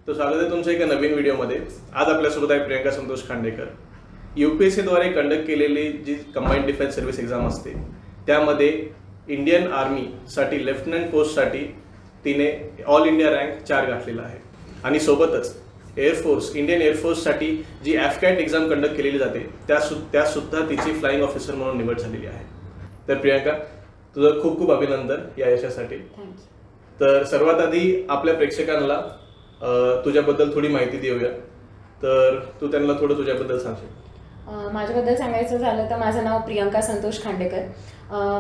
तो स्वागत आहे तुमच्या एका नवीन व्हिडिओमध्ये. आज आपल्यासोबत आहे प्रियंका संतोष खांडेकर. UPSC द्वारे कंडक्ट केलेली जी कंबाईंड डिफेन्स सर्व्हिस एक्झाम असते त्यामध्ये इंडियन आर्मीसाठी लेफ्टनंट पोस्टसाठी तिने ऑल इंडिया रँक 4 गाठलेला आहे. आणि सोबतच एअरफोर्स इंडियन एअरफोर्ससाठी जी ॲफकॅट एक्झाम कंडक्ट केलेली जाते त्यासुद्धा तिची फ्लाईंग ऑफिसर म्हणून निवड झालेली आहे. तर प्रियंका, तुझं खूप खूप अभिनंदन या यशासाठी. तर सर्वात आधी आपल्या प्रेक्षकांना तुझ्याबद्दल थोडी माहिती देऊया. तर तू त्यांना थोडं तुझ्याबद्दल सांगशील? माझ्याबद्दल सांगायचं झालं तर माझं नाव प्रियंका संतोष खांडेकर.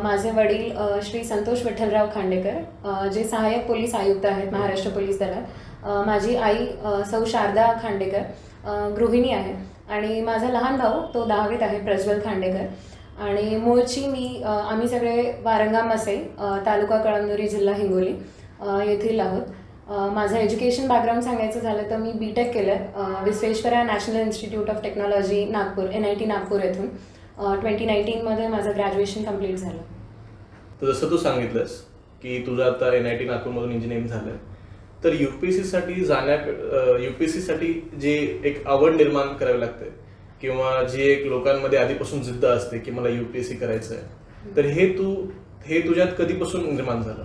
माझे वडील श्री संतोष विठ्ठलराव खांडेकर जे सहाय्यक पोलीस आयुक्त आहेत महाराष्ट्र पोलीस दलात. माझी आई सौ शारदा खांडेकर गृहिणी आहे आणि माझा लहान भाऊ तो 10वीत आहे प्रज्वल खांडेकर. आणि मूळची आम्ही सगळे वारंगा मसे तालुका कळमनुरी जिल्हा हिंगोली येथील आहोत. माझं एज्युकेशन बॅकग्राऊंड सांगायचं झालं तर मी BTech केलं Visvesvaraya national institute of technology Nagpur NIT Nagpur येथून. 2019मध्ये माझं ग्रॅज्युएशन कंप्लीट झालं. तर जसं तू सांगितलंस की तुझं आता NIT नागपूरमधून इंजिनिअरिंग झालं, तर UPSCसाठी जी एक आवड निर्माण करावी लागते किंवा जी एक लोकांमध्ये आधीपासून जिद्द असते की मला UPSC करायचं आहे, तर हे तुझ्यात कधीपासून निर्माण झालं?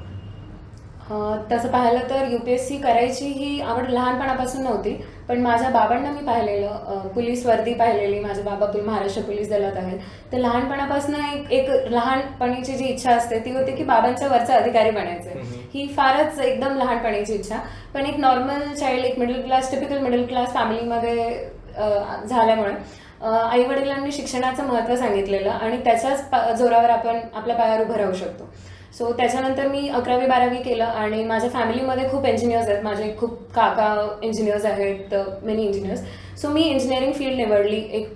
तसं पाहिलं तर UPSC करायची ही आवड लहानपणापासून नव्हती, पण माझ्या बाबांना मी पाहिलेलं पोलीस वर्दी पाहिलेली. माझे बाबा महाराष्ट्र पोलीस दलात आहेत. तर लहानपणापासून एक लहानपणीची जी इच्छा असते ती होती की बाबांच्या वरचा अधिकारी बनायचं. ही फारच एकदम लहानपणीची इच्छा. पण एक नॉर्मल चाइल्ड, एक टिपिकल मिडल क्लास फॅमिलीमध्ये झाल्यामुळे आई वडिलांनी शिक्षणाचं महत्त्व सांगितलेलं आणि त्याच्याच जोरावर आपण आपल्या पायावर उभं राहू शकतो. सो त्याच्यानंतर मी 11वी 12वी केलं आणि माझ्या फॅमिलीमध्ये खूप इंजिनियर्स आहेत. माझे खूप काका इंजिनियर्स आहेत, मेनी इंजिनियर्स. सो मी इंजिनिअरिंग फील्ड निवडली, एक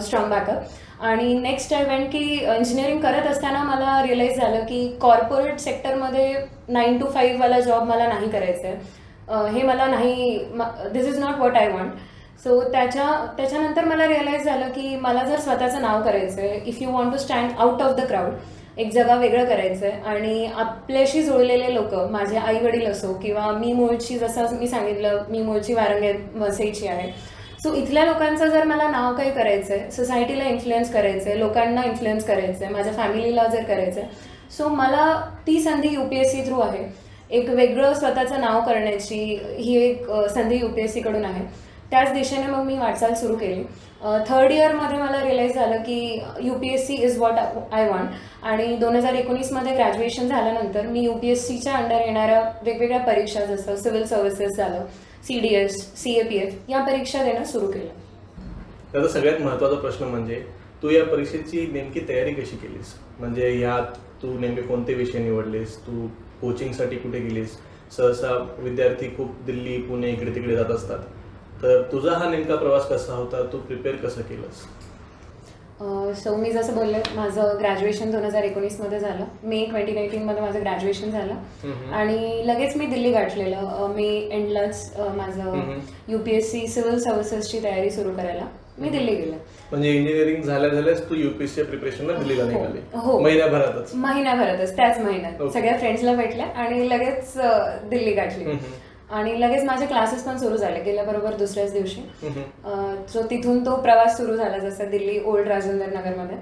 स्ट्रॉंग बॅकअप. आणि नेक्स्ट आय वेंट की इंजिनिअरिंग करत असताना मला रिअलाईज झालं की कॉर्पोरेट सेक्टरमध्ये 9 to 5 वाला जॉब मला नाही करायचं आहे. हे मला नाही, this is not what I want. So त्याच्यानंतर मला रिअलाईज झालं की मला जर स्वतःचं नाव करायचं आहे, if you want to stand out of the crowd, एक जगा वेगळं करायचं आहे आणि आपल्याशी जुळलेले लोक, माझे आई वडील असो किंवा मी मूळची, जसं मी सांगितलं मी मूळची वारंगे वसईची आहे. सो इथल्या लोकांचं जर मला नाव काही करायचं आहे, सोसायटीला इन्फ्लुएन्स करायचं आहे, लोकांना इन्फ्लुएन्स करायचं आहे, माझ्या फॅमिलीला जर करायचं आहे, सो मला ती संधी UPSC थ्रू आहे. एक वेगळं स्वतःचं नाव करण्याची ही एक संधी UPSCकडून आहे. त्याच दिशेने मग मी वाटचाल सुरू केली. 3rd इयरमध्ये मला रिअलाईज झालं की UPSC is what I want. आणि 2019मध्ये ग्रॅज्युएशन झाल्यानंतर मी UPSCच्या अंडर येणाऱ्या वेगवेगळ्या परीक्षा, जसं सिव्हिल सर्व्हिसेस झालं, CDS, CAPF या परीक्षा देणं सुरू केलं. त्याचा सगळ्यात महत्त्वाचा प्रश्न म्हणजे तू या परीक्षेची नेमकी तयारी कशी केलीस? म्हणजे यात तू नेमके कोणते विषय निवडलेस? तू कोचिंगसाठी कुठे गेलीस? सहसा विद्यार्थी खूप दिल्ली, पुणे इकडे तिकडे जात असतात. तर तुझा हा नेमका प्रवास कसा होता? तू प्रिपेअर कसं केलंस? सो मी जसं बोलले, माझं ग्रॅज्युएशन 2019मध्ये झालं. मे 2019मध्ये माझं ग्रॅज्युएशन झालं आणि लगेच मी दिल्ली गाठलेलं. मे एंडलाच माझं UPSC सिव्हिल सर्व्हिसेसची तयारी सुरू करायला मी दिल्ली गेले. म्हणजे इंजिनिअरिंग झाल्याच तू UPSC प्रिपरेशनला दिल्लीला निघाली? हो, महिन्याभरातच त्याच महिन्यात सगळ्या फ्रेंड्सला भेटल्या आणि लगेच दिल्ली गाठली. आणि लगेच माझे क्लासेस पण सुरू झाले गेल्याबरोबर दुसऱ्याच दिवशी. सो तिथून तो प्रवास सुरू झाला, जसा दिल्ली ओल्ड राजेंद्र नगरमध्ये.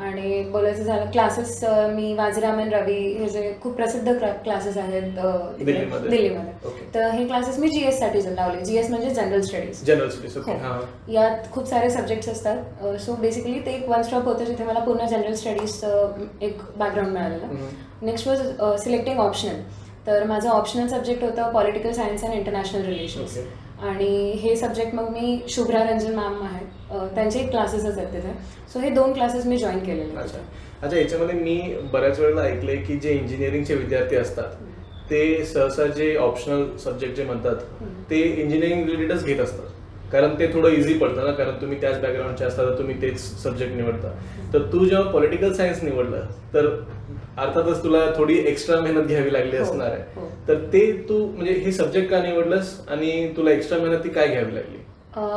आणि बोलायचं झालं क्लासेस, मी वाजीरामन रवी हे जे खूप प्रसिद्ध क्लासेस आहेत दिल्लीमध्ये, तर हे क्लासेस मी GS साठी लावले. GS म्हणजे जनरल स्टडीज. यात खूप सारे सब्जेक्ट्स असतात. सो बेसिकली ते एक वन स्टॉप होतं जिथे मला पूर्ण जनरल स्टडीजचं एक बॅकग्राऊंड मिळालेलं. Next was selecting optional. तर माझं ऑप्शनल सब्जेक्ट होतं political science and international relations. आणि हे सब्जेक्ट मग मी शुभ्रा रंजन मॅम आहेत, त्यांचे क्लासेसच आहेत तिथे. सो हे 2 क्लासेस मी जॉईन केलेले. अच्छा, याच्यामध्ये मी बऱ्याच वेळेला ऐकलंय की जे इंजिनिअरिंगचे विद्यार्थी असतात ते सहसा जे ऑप्शनल सब्जेक्ट जे म्हणतात ते इंजिनिअरिंग रिलेटेडच घेत असतात, कारण ते थोडं इझी पडतं ना, कारण तुम्ही त्याच बॅकग्राऊंडचे असता तर तुम्ही तेच सब्जेक्ट निवडता. तर तू जेव्हा पॉलिटिकल सायन्स निवडलं तर अर्थातच तुला थोडी एक्स्ट्रा मेहनत घ्यावी लागली असणार आहे. तर ते तू म्हणजे हे सब्जेक्ट का निवडलंस आणि तुला एक्स्ट्रा मेहनत ती काय घ्यावी लागली?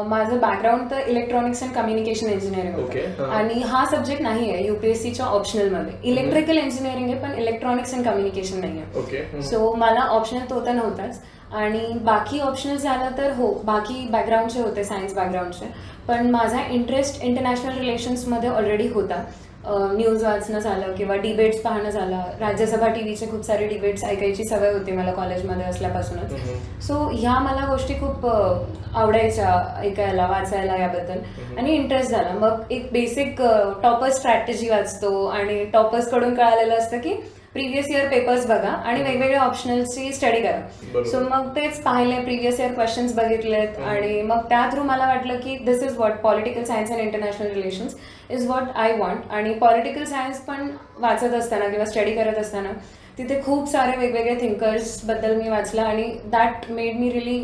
माझं बॅकग्राऊंड तर इलेक्ट्रॉनिक्स अँड कम्युनिकेशन इंजिनिअरिंग होतं आणि हा सब्जेक्ट नाही आहे UPSCच्या ऑप्शनलमध्ये. इलेक्ट्रिकल इंजिनिअरिंग आहे पण इलेक्ट्रॉनिक्स अँड कम्युनिकेशन नाही आहे. सो मला ऑप्शनल तो तर नव्हताच. आणि बाकी ऑप्शनल झालं तर हो, बाकी बॅकग्राऊंडचे होते, सायन्स बॅकग्राऊंडचे, पण माझा इंटरेस्ट इंटरनॅशनल रिलेशन्समध्ये ऑलरेडी होता. न्यूज वाचणं झालं किंवा डिबेट्स पाहणं झालं, राज्यसभा टी व्हीचे खूप सारे डिबेट्स ऐकायची सवय होती मला कॉलेजमध्ये असल्यापासूनच. सो ह्या मला गोष्टी खूप आवडायच्या ऐकायला, वाचायला याबद्दल, आणि इंटरेस्ट झाला. मग एक बेसिक टॉपर्स स्ट्रॅटेजी वाचतो आणि टॉपर्सकडून कळालेलं असतं की प्रिव्हियस इयर पेपर्स बघा आणि वेगवेगळ्या ऑप्शनलची स्टडी करा. सो मग तेच पाहिले, प्रिव्हियस इयर क्वेश्चन्स बघितलेत, आणि मग त्या थ्रू मला वाटलं की this is what political science and international relations is what I want. आणि पॉलिटिकल सायन्स पण वाचत असताना किंवा स्टडी करत असताना तिथे खूप सारे वेगवेगळे थिंकर्सबद्दल मी वाचलं, आणि that made me relief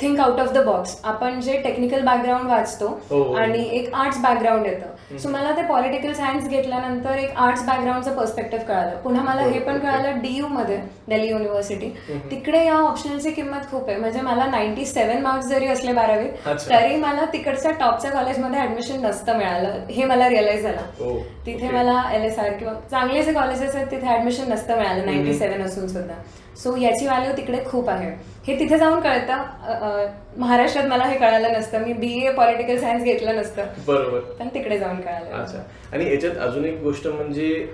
think out of the box. आपण जे टेक्निकल बॅकग्राऊंड वाचतो आणि एक आर्ट्स बॅकग्राऊंड येतं, सो मला ते पॉलिटिकल सायन्स घेतल्यानंतर एक आर्ट्स बॅकग्राऊंडचं पर्स्पेक्टिव्ह कळालं. पुन्हा मला हे पण कळालं DU मध्ये, दिल्ली युनिव्हर्सिटी, तिकडे या ऑप्शनलची किंमत खूप आहे. म्हणजे मला 97 मार्क्स जरी असले 12वीत तरी मला तिकडच्या टॉपच्या कॉलेजमध्ये ऍडमिशन नसतं मिळालं, हे मला रिअलाइज झालं. तिथे मला LSR किंवा चांगले जे कॉलेजेस आहेत तिथे ऍडमिशन नसतं मिळालं 97 असून सुद्धा. सो याची व्हॅल्यू तिकडे खूप आहे, हे तिथे जाऊन कळतं. महाराष्ट्रात मला हे कळालं नसतं, मी BA पॉलिटिकल सायन्स घेतलं नसतं, बरोबर, पण तिकडे जाऊन कळालं. अच्छा. आणि याच्यात अजून एक गोष्ट म्हणजे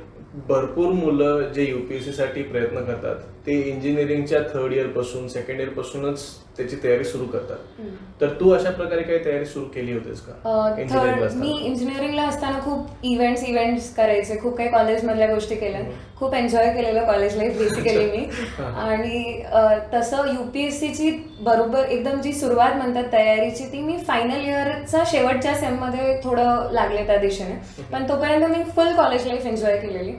भरपूर मुलं जे UPSC साठी प्रयत्न करतात ते इंजिनिअरिंगच्या 3rd इयर पासून 2nd इयर पासूनच त्याची तयारी सुरू करतात. तर तू अशा प्रकारे काही तयारी सुरू केली होतीस का? मी इंजिनिअरिंगला असताना खूप इव्हेंट्स करायचे, खूप काही कॉलेजमधल्या गोष्टी केल्या, खूप एन्जॉय केलेलं कॉलेज लाईफ बेसिकली मी. आणि तसं UPSCची बरोबर एकदम जी सुरुवात म्हणतात तयारीची, ती मी फायनल इयरचा शेवटच्या सेममध्ये थोडं लागले त्या दिशेने, पण तोपर्यंत मी फुल कॉलेज लाईफ एन्जॉय केलेली.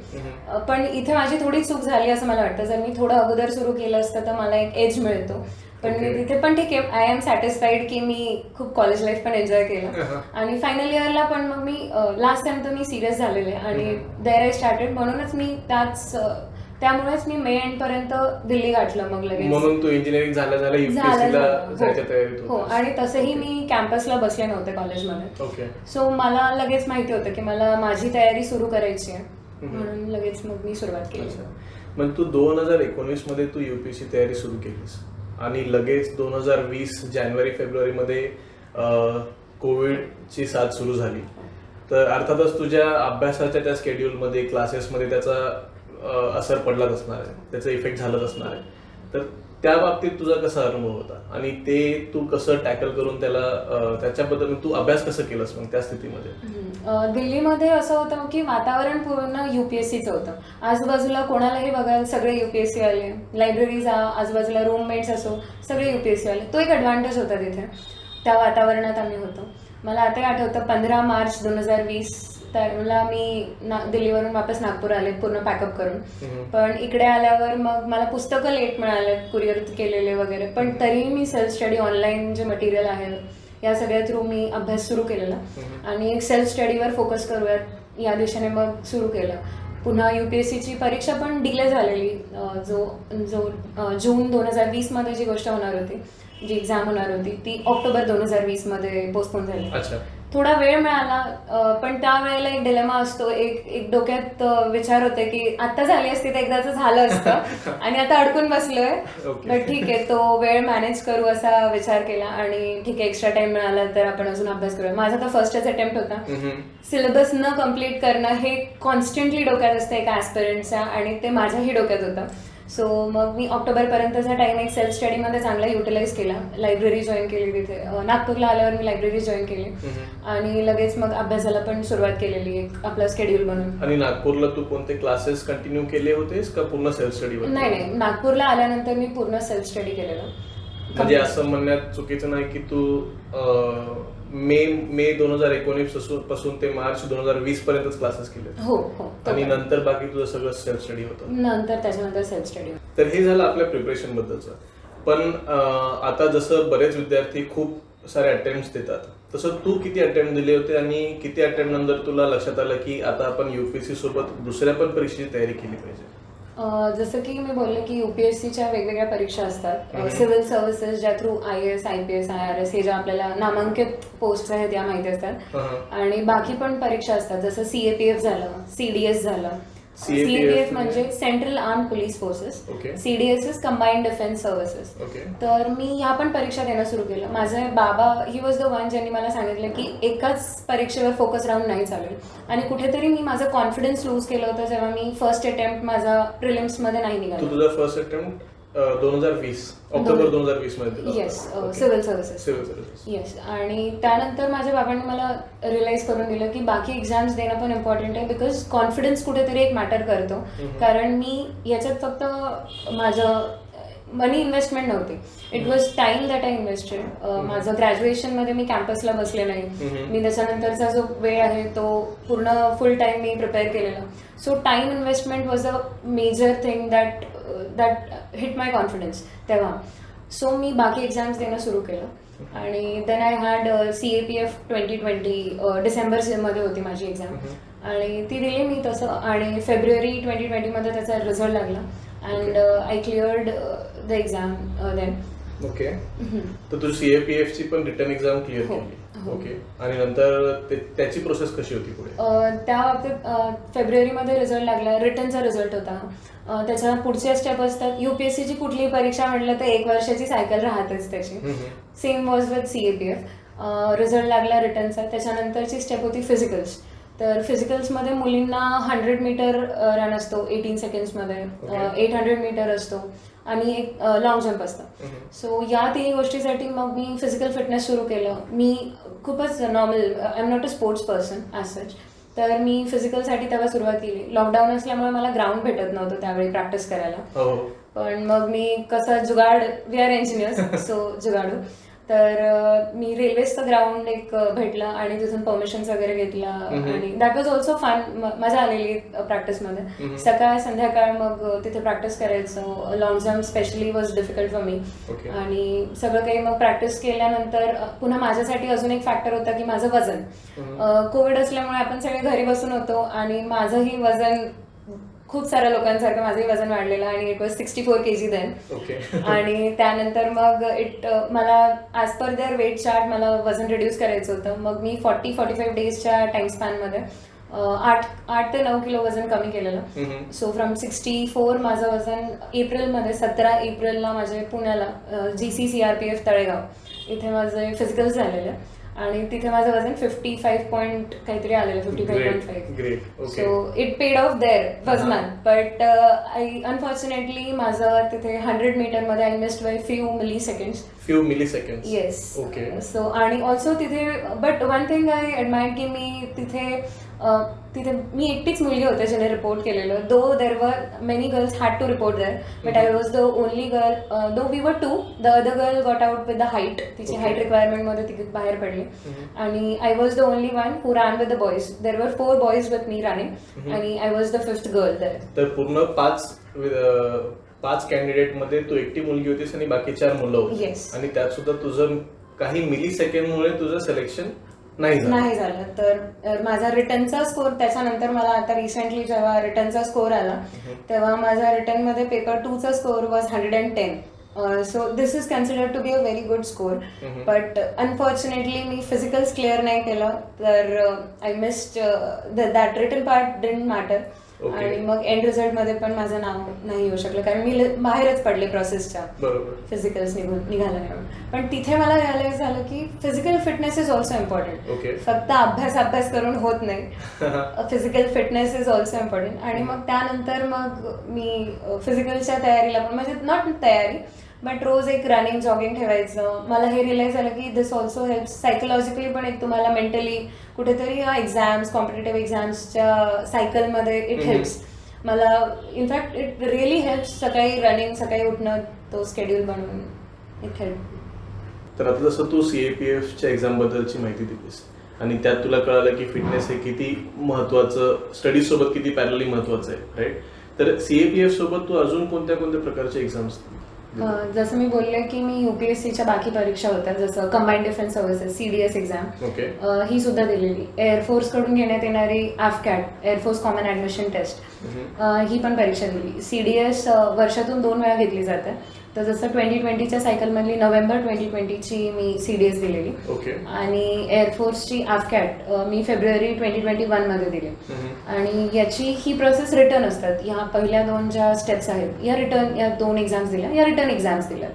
पण इथे माझी थोडी चूक झाली असं मला वाटतं. जर मी थोडं अगोदर सुरू केलं असतं तर मला एक एज मिळतो. पण मी तिथे पण ठीक आहे, आय एम सॅटिस्फाईड की मी खूप कॉलेज लाईफ पण एन्जॉय केलं. आणि फायनल इयरला पण मग मी लास्ट टाइम तर मी सिरियस झालेले आणि देअर आय स्टार्टेड, म्हणूनच मी त्यामुळेच मी मे एंड पर्यंत दिल्ली गाठलं. मग लगेच म्हणून तू इंजिनिअरिंग झाल्या जायच्या तयारीत. हो, आणि तसंही मी कॅम्पसला बसले नव्हते कॉलेजमध्ये. सो मला लगेच माहिती होतं की मला माझी तयारी सुरू करायची आहे, म्हणून लगेच मग मी सुरुवात केली. मग तू 2019 मध्ये तू UPSC तयारी सुरू केलीस आणि लगेच 2020 जानेवारी-फेब्रुवारी मध्ये कोविडची साथ सुरू झाली. तर अर्थातच तुझ्या अभ्यासाच्या त्या शेड्यूलमध्ये, क्लासेसमध्ये त्याचा असर पडलाच असणार आहे, त्याचा इफेक्ट झालाच असणार आहे. तर त्या बाबतीत तुझा कसा अनुभव होता आणि ते तू कसं टॅकल करून त्याच्याबद्दल तू अभ्यास कसं केलास मग त्या स्थितीमध्ये? दिल्लीमध्ये असं होतं की वातावरण पूर्ण UPSCचं होतं. आजूबाजूला कोणालाही बघायला सगळे UPSC वाले, लायब्ररीज आजूबाजूला रूममेट्स असो सगळे UPSC वाले. तो एक ॲडव्हान्टेज होता तिथे, त्या वातावरणात आम्ही होतो. मला आता आठवतं 15 मार्च 2020 त्यावेळेला मी दिल्लीवरून वापस नागपूर आले पूर्ण पॅकअप करून. पण इकडे आल्यावर मग मला पुस्तकं लेट मिळाले, कुरिअर केलेले वगैरे, पण तरीही मी सेल्फ स्टडी ऑनलाईन जे मटेरियल आहे या सगळ्या थ्रू मी अभ्यास सुरू केलेला आणि एक सेल्फ स्टडीवर फोकस करूयात या दिशेने मग सुरू केलं. पुन्हा UPSCची परीक्षा पण डिले झालेली. जो जून 2020 मध्ये जी गोष्ट होणार होती, जी एक्झाम होणार होती, ती ऑक्टोबर 2020 मध्ये पोस्टपोन झाली. थोडा वेळ मिळाला, पण त्यावेळेला एक डिलेमा असतो, एक डोक्यात विचार होते की आता झाली असती तर एकदाच झालं असतं आणि आता अडकून बसलोय, बट ठीक आहे तो वेळ मॅनेज करू असा विचार केला. आणि ठीक आहे, एक्स्ट्रा टाइम मिळाला तर आपण अजून अभ्यास करूया. माझा तर फर्स्टच अटेम्प्ट होता. सिलेबस न कम्प्लीट करणं हे कॉन्स्टंटली डोक्यात असतं एका ॲस्पिरंटच्या, आणि ते माझ्याही डोक्यात होतं. सो मग मी ऑक्टोबरपर्यंतचा टाइम एक सेल्फ स्टडीमध्ये चांगला युटिलाइज केला. लायब्ररी जॉईन केली तिथे. नागपूरला आल्यावर मी लायब्ररी जॉईन केली आणि लगेच मग अभ्यासाला पण सुरुवात केलेली, एक आपला शेड्यूल बनवून. आणि नागपूरला तू कोणते क्लासेस कंटिन्यू केले होतेस का पूर्ण सेल्फ स्टडी? नाही, नागपूरला आल्यानंतर मी पूर्ण सेल्फ स्टडी केलेलं. म्हणजे असं म्हणण्यात चुकीचं नाही की तू मे 2019 पासून ते मार्च 2020 पर्यंतच क्लासेस केले? हो. आणि नंतर बाकी तुझं सगळं सेल्फ स्टडी होतं? त्याच्यानंतर सेल्फ स्टडी. तर हे झालं आपल्या प्रिपरेशन बद्दलचं. पण आता जसं बरेच विद्यार्थी खूप सारे अटेम्प्ट देतात, तसं तू किती अटेम्प्ट दिले होते आणि किती अटेम्प्ट नंतर तुला लक्षात आलं की आता आपण UPSC सोबत दुसऱ्या पण परीक्षेची तयारी केली पाहिजे? जसं की मी बोलले की UPSCच्या वेगवेगळ्या परीक्षा असतात. सिव्हिल सर्व्हिसेस ज्या थ्रू IAS, IPS, IRS हे ज्या आपल्याला नामांकित पोस्ट आहेत त्या माहिती असतात. आणि बाकी पण परीक्षा असतात, जसं CAPF झालं, CDS झालं, CAPF म्हणजे central arm police forces, okay CDS combined defence services. Okay तर मी ह्या पण परीक्षा देणं सुरू केलं. माझे बाबा ही वॉज द वन ज्यांनी मला सांगितलं की एकाच परीक्षेवर फोकस राहून नाही चालेल. आणि कुठेतरी मी माझं कॉन्फिडन्स लूज केलं होतं जेव्हा मी फर्स्ट अटेम्प्ट माझा प्रिलिम्समध्ये नाही तू निघाला. तुझा फर्स्ट अटेम्प्ट 2020 ऑक्टोबर 2020 मध्ये दिला. Yes, civil services. Civil service. Yes. आणि त्यानंतर माझ्या बाबांनी मला रिअलाईज करून दिलं की बाकी एक्झाम्स देणं पण इम्पॉर्टंट आहे, बिकॉज कॉन्फिडन्स कुठेतरी एक मॅटर करतो. कारण मी याच्यात फक्त माझं मनी इन्व्हेस्टमेंट नव्हती, it was time that I invested. माझं ग्रॅज्युएशनमध्ये मी कॅम्पसला बसले नाही, मी त्याच्यानंतरचा जो वेळ आहे तो पूर्ण फुल टाइम मी प्रिपेअर केलेला. So time investment was a major thing that hit my confidence तेव्हा. सो मी बाकी एक्झाम्स देणं सुरू केलं आणि देन आय हॅड CAPF 2020 डिसेंबरमध्ये होती माझी एक्झाम आणि ती दिली मी तसं. आणि फेब्रुवारी 2020 त्याचा रिझल्ट लागला and I cleared the exam then. Okay. तर तू CAPF ची पण रिटर्न एक्झाम क्लिअर केली. ओके. आणि नंतर त्याची प्रोसेस कशी होती पुढे? त्या बाबतीत फेब्रुवारीमध्ये रिझल्ट लागला, रिटर्नचा रिझल्ट होता. त्याच्या पुढच्या स्टेप असतात. UPSCची कुठलीही परीक्षा म्हटलं तर 1 वर्षाची सायकल राहतेच त्याची. Same was with CAPF. Result लागला रिटर्नचा. त्याच्यानंतरची स्टेप होती फिजिकल्स. तर फिजिकल्समध्ये मुलींना 100 मीटर रन असतो 18 सेकंड्समध्ये, 800 मीटर असतो आणि एक लॉंग जम्प असतं. सो या तिन्ही गोष्टीसाठी मग मी फिजिकल फिटनेस सुरू केलं. मी खूपच normal, I am not a sports person as such. तर मी फिजिकलसाठी तेव्हा सुरुवात केली. लॉकडाऊन असल्यामुळे मला ग्राउंड भेटत नव्हतं त्यावेळी प्रॅक्टिस करायला. पण मग मी कसं जुगाड, वी आर इंजिनियर्स सो जुगाडू. तर मी रेल्वेचं ग्राउंड एक भेटलं आणि तिथून परमिशन्स वगैरे घेतला आणि दॅट वॉज ऑल्सो फन. मजा आलेली प्रॅक्टिसमध्ये. सकाळ संध्याकाळ मग तिथे प्रॅक्टिस करायचं. Long jump specially was difficult for me. आणि सगळं काही मग प्रॅक्टिस केल्यानंतर पुन्हा माझ्यासाठी अजून एक फॅक्टर होता की माझं वजन. कोविड असल्यामुळे आपण सगळे घरी बसून होतो आणि माझंही वजन खूप साऱ्या लोकांसारखं माझंही वजन वाढलेलं आणि इट वॉज 64 kg देन. आणि त्यानंतर मग मला as per their weight chart मला वजन रिड्यूस करायचं होतं. मग मी 40-45 डेजच्या टाइम स्पॅनमध्ये 8 ते 9 किलो वजन कमी केलेलं. सो फ्रॉम 64 माझं वजन एप्रिलमध्ये 17 एप्रिलला माझे पुण्याला GC CRPF तळेगाव इथे माझे फिजिकल्स झालेले आणि तिथे माझं वजन 55 पॉईंट काहीतरी आलेलं, 55.5. So it paid off there वजनात. बट अनफॉर्च्युनेटली माझं तिथे 100 मीटरमध्ये I missed by few milliseconds. Yes. So आणि ऑल्सो तिथे but one thing I admire की मी तिथे मी एकटीच मुलगी होते जिने रिपोर्ट केलेलं. Though there were many girls had to report there but I was the only girl. Though we were 2, the other girl got out with the height. तिची height रिक्वायरमेंटमध्ये ती बाहेर पडली आणि I was the only one who ran with the boys. There were 4 boys with me running आणि I was the 5th girl there. तर पूर्ण 5 candidate मध्ये तू एकटी मुलगी होतीस आणि बाकी 4 मुलं होती. येस. आणि त्यात सुद्धा तुझं काही मिली सेकंडमुळे तुझं सिलेक्शन नाही झालं. तर माझा रिटर्नचा स्कोर त्याच्यानंतर मला आता रिसेंटली जेव्हा रिटर्नचा स्कोर आला तेव्हा माझा रिटर्नमध्ये पेपर 2चा score was 110. So this is considered to be a very good score. But unfortunately मी फिजिकल्स क्लिअर नाही केलं तर I missed that written part didn't matter. आणि मग एंड रिझल्टमध्ये पण माझं नाव नाही येऊ शकलं कारण मी बाहेरच पडले प्रोसेसच्या. फिजिकल्स निघाला नाही. पण तिथे मला रिअलाइज झालं की physical fitness is also important. फक्त अभ्यास करून होत नाही. Physical fitness is also important. आणि मग त्यानंतर मग मी फिजिकलच्या तयारीला पण म्हणजे नॉट तयारी बट रोज एक रनिंग जॉगिंग ठेवायचं. मला हे रिअलाइज झालं की दिस ऑल्सो हेल्प्स सायकोलॉजिकली पण एक तुम्हाला मेंटली कुठेतरी एक्झाम्स कॉम्पिटेटिव्ह एक्झाम्सच्या सायकलमध्ये इट हेल्प्स. मला इनफॅक्ट इट रिअली हेल्प्स. सकाळी रनिंग, सकाळी उठणं, तो स्केड्यूल बनवून इट हेल्प. तर आता जसं तू CAPFच्या एक्झाम बद्दलची माहिती दिलीस आणि त्यात तुला कळालं की फिटनेस हे किती महत्वाचं, स्टडीज सोबत किती पॅरलली महत्वाचं आहे, राईट? तर CAPF सोबत तू अजून कोणत्या प्रकारचे एक्झाम्स? जसं मी बोलले की मी UPSCच्या बाकी परीक्षा होत्या जसं combined defence services CDS exam ही सुद्धा दिलेली. एअरफोर्स कडून घेण्यात येणारी AFCAT air force common admission test ही पण परीक्षा दिली. CDS वर्षातून 2 वेळा घेतली जाते तर जसं 2020च्या सायकलमधली नोव्हेंबर 2020ची मी CDS दिलेली ओके. आणि एअरफोर्सची AFCAT मी फेब्रुवारी 2021मध्ये दिली. आणि याची ही प्रोसेस रिटर्न असतात. ह्या पहिल्या 2 ज्या स्टेप्स आहेत या रिटर्न, या 2 एक्झाम्स दिल्या, या रिटर्न एक्झाम्स दिल्या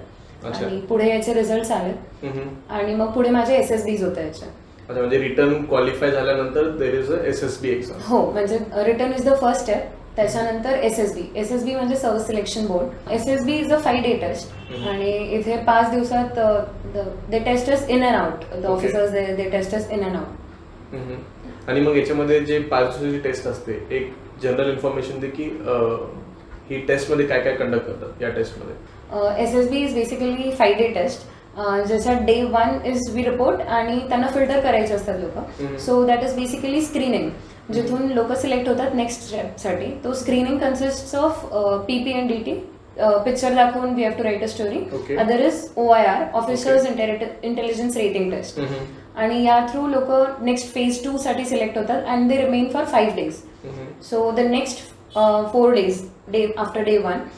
आणि पुढे याचे रिझल्ट आले आणि मग पुढे माझे SSBs होते याचे. म्हणजे रिटर्न क्वालिफाय झाल्यानंतर there is a SSB exam. हो, म्हणजे written is the first step, त्याच्यानंतर SSB म्हणजे service selection board. SSB is a 5-day test आणि इथे 5 दिवसात they test us in and out, the officers they test us in and out. आणि मग याच्यामध्ये जे 5 दिवसाची टेस्ट असते, एक जनरल इन्फॉर्मेशन दे की ही टेस्ट मध्ये काय काय कंडक्ट करतात या टेस्टमध्ये. SSB is basically 5-day test, ज्याच्यात Day 1 इज वी रिपोर्ट आणि त्यांना फिल्टर करायचे असतात लोक. So that is basically screening, जिथून लोक सिलेक्ट होतात नेक्स्ट स्टेपसाठी. तो screening consist of PP and DT, picture दाखवून we have to write a story. Other is OIR, officers intelligence rating test. आणि या थ्रू लोक नेक्स्ट फेज 2 साठी सिलेक्ट होतात and they remain for 5 days. So the next 4 days after Day 1